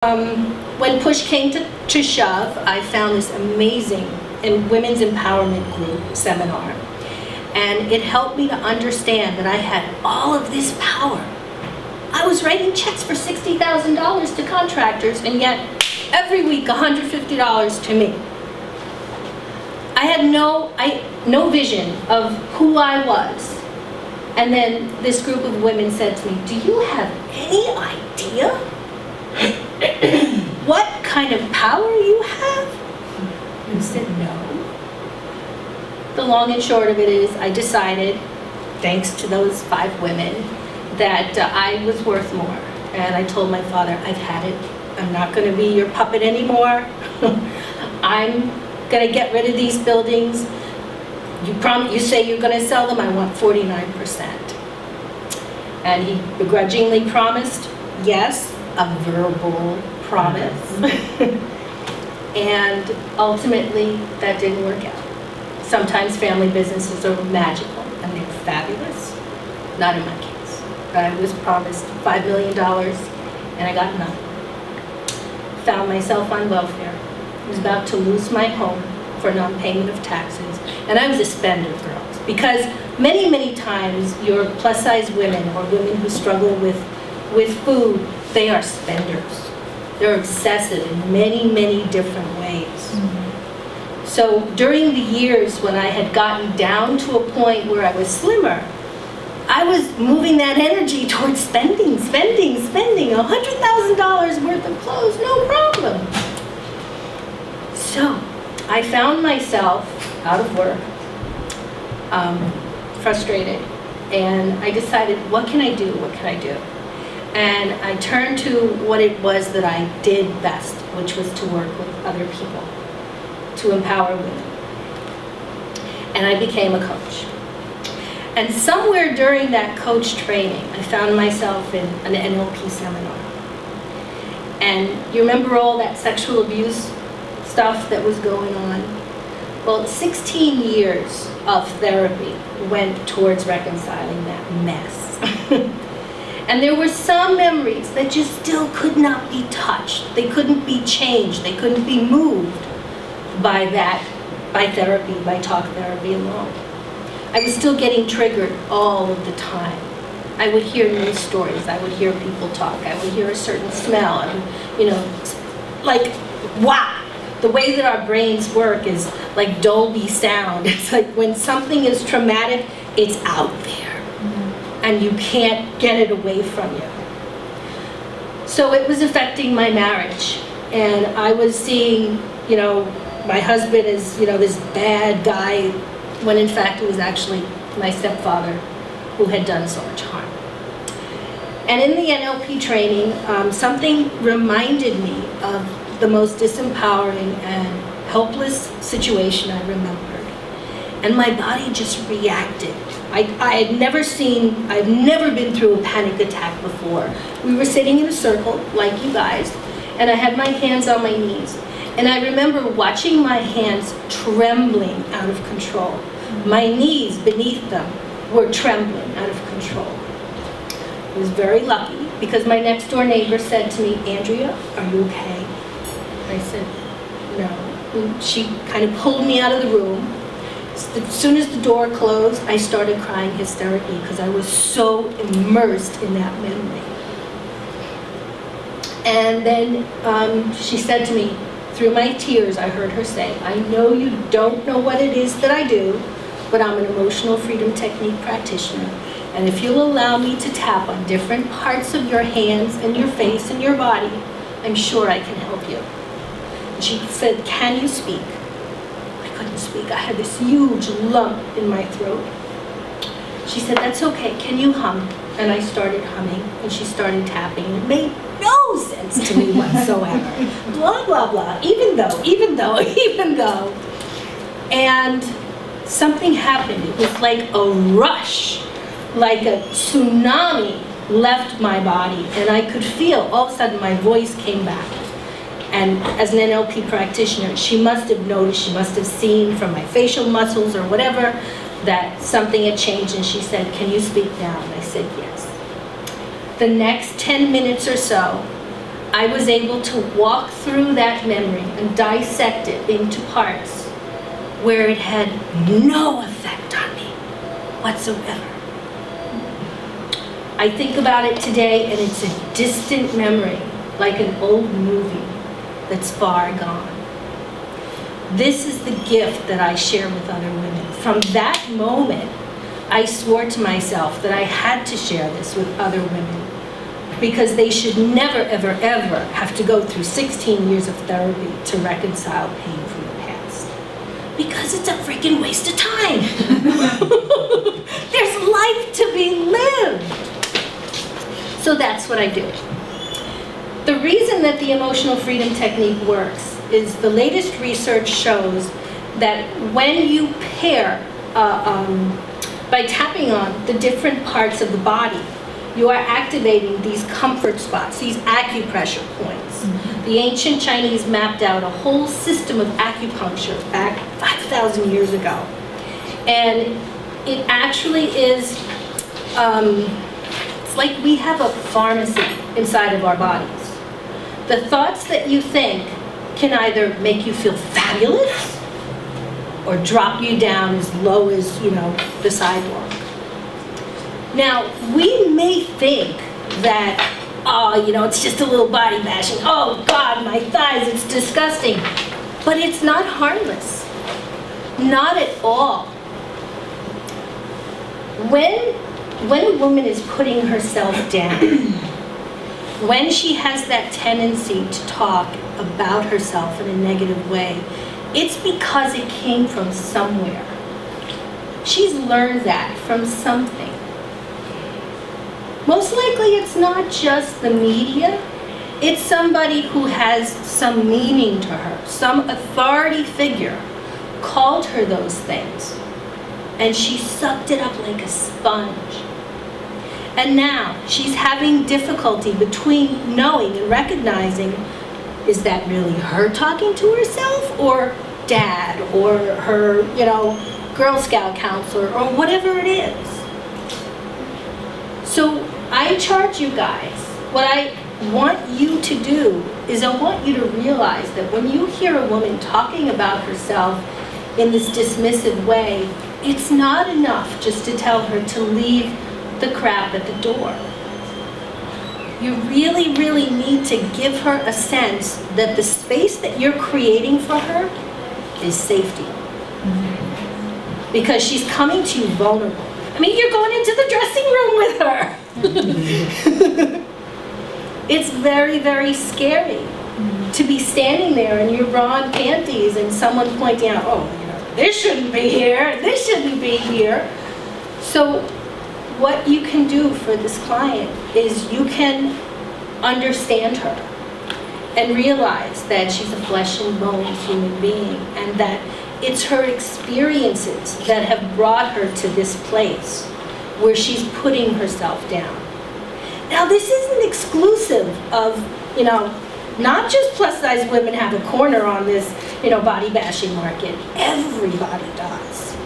When push came to shove, I found this amazing women's empowerment group seminar. And it helped me to understand that I had all of this power. I was writing checks for $60,000 to contractors, and yet every week $150 to me. I had no vision of who I was. And then this group of women said to me, "Do you have any idea what kind of power you have?" I said, "No." The long and short of it is, I decided, thanks to those 5 women, that I was worth more. And I told my father, "I've had it. I'm not going to be your puppet anymore. I'm going to get rid of these buildings. You say you're going to sell them. I want 49%. And he begrudgingly promised, yes, a verbal promise. And ultimately, that didn't work out. Sometimes family businesses are magical and they're fabulous. Not in my case. I was promised $5 million and I got none. Found myself on welfare. I was about to lose my home for non-payment of taxes. And I was a spender, girls, because many times your plus-size women or women who struggle with food, they are spenders. They're obsessive in many different ways. Mm-hmm. So during the years when I had gotten down to a point where I was slimmer, I was moving that energy towards spending, $100,000 worth of clothes, no problem. So I found myself out of work, frustrated, and I decided, what can I do? And I turned to what it was that I did best, which was to work with other people, to empower women. And I became a coach. And somewhere during that coach training, I found myself in an NLP seminar. And you remember all that sexual abuse stuff that was going on? Well, 16 years of therapy went towards reconciling that mess. And there were some memories that just still could not be touched. They couldn't be changed. They couldn't be moved by therapy, by talk therapy alone. I was still getting triggered all of the time. I would hear news stories. I would hear people talk. I would hear a certain smell. Like, wow. The way that our brains work is like Dolby sound. It's like when something is traumatic, it's out there. And you can't get it away from you. So it was affecting my marriage. And I was seeing, my husband as, this bad guy, when in fact it was actually my stepfather who had done so much harm. And in the NLP training, something reminded me of the most disempowering and helpless situation I remembered. And my body just reacted. I'd never been through a panic attack before. We were sitting in a circle, like you guys, and I had my hands on my knees. And I remember watching my hands trembling out of control. My knees beneath them were trembling out of control. I was very lucky because my next door neighbor said to me, "Andrea, are you okay?" I said, "No." And she kind of pulled me out of the room. As soon as the door closed, I started crying hysterically because I was so immersed in that memory. And then she said to me, through my tears, I heard her say, "I know you don't know what it is that I do, but I'm an emotional freedom technique practitioner. And if you'll allow me to tap on different parts of your hands and your face and your body, I'm sure I can help you." And she said, "Can you speak?" I couldn't speak. I had this huge lump in my throat. She said, "That's okay. Can you hum?" And I started humming, and she started tapping. It made no sense to me whatsoever. Blah, blah, blah. Even though. And something happened. It was like a rush, like a tsunami left my body. And I could feel, all of a sudden, my voice came back. And as an NLP practitioner, she must have noticed, she must have seen from my facial muscles or whatever, that something had changed. And she said, "Can you speak now?" And I said, "Yes." The next 10 minutes or so, I was able to walk through that memory and dissect it into parts where it had no effect on me whatsoever. I think about it today and it's a distant memory, like an old movie that's far gone. This is the gift that I share with other women. From that moment, I swore to myself that I had to share this with other women because they should never, ever, ever have to go through 16 years of therapy to reconcile pain from the past. Because it's a freaking waste of time. There's life to be lived. So that's what I do. The reason that the emotional freedom technique works is the latest research shows that when you pair, by tapping on the different parts of the body, you are activating these comfort spots, these acupressure points. Mm-hmm. The ancient Chinese mapped out a whole system of acupuncture back 5,000 years ago. And it actually is, it's like we have a pharmacy inside of our bodies. The thoughts that you think can either make you feel fabulous or drop you down as low as, the sidewalk. Now, we may think that, it's just a little body bashing. Oh God, my thighs, it's disgusting. But it's not harmless. Not at all. When a woman is putting herself down, when she has that tendency to talk about herself in a negative way, it's because it came from somewhere. She's learned that from something. Most likely it's not just the media, it's somebody who has some meaning to her, some authority figure called her those things, and she sucked it up like a sponge. And now she's having difficulty between knowing and recognizing, is that really her talking to herself, or dad, or her, Girl Scout counselor, or whatever it is. So I charge you guys, what I want you to do is I want you to realize that when you hear a woman talking about herself in this dismissive way, it's not enough just to tell her to leave the crap at the door. You really, really need to give her a sense that the space that you're creating for her is safety. Mm-hmm. Because she's coming to you vulnerable. I mean, you're going into the dressing room with her. It's very, very scary to be standing there in your bra and panties and someone pointing out, this shouldn't be here, this shouldn't be here. So what you can do for this client is you can understand her and realize that she's a flesh and bones human being and that it's her experiences that have brought her to this place where she's putting herself down. Now, this isn't exclusive of, not just plus size women have a corner on this, body bashing market. Everybody does.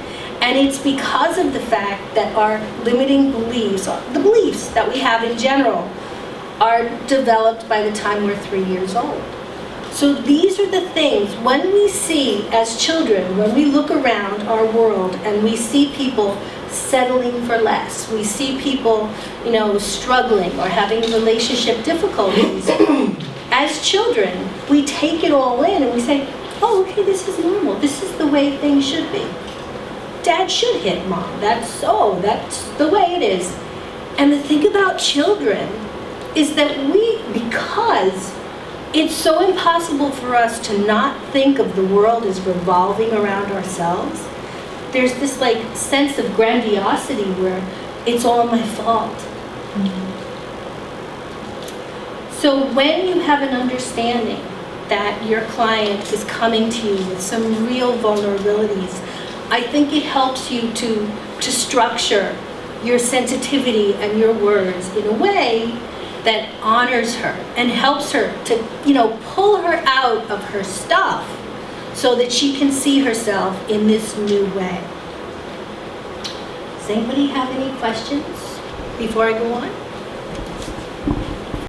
And it's because of the fact that our limiting beliefs, the beliefs that we have in general, are developed by the time we're 3 years old. So these are the things, when we see as children, when we look around our world and we see people settling for less, we see people, struggling or having relationship difficulties, as children, we take it all in and we say, oh, okay, this is normal. This is the way things should be. Dad should hit mom. That's the way it is. And the thing about children is that because it's so impossible for us to not think of the world as revolving around ourselves, there's this sense of grandiosity where it's all my fault. Mm-hmm. So when you have an understanding that your client is coming to you with some real vulnerabilities, I think it helps you to structure your sensitivity and your words in a way that honors her and helps her to, pull her out of her stuff so that she can see herself in this new way. Does anybody have any questions before I go on?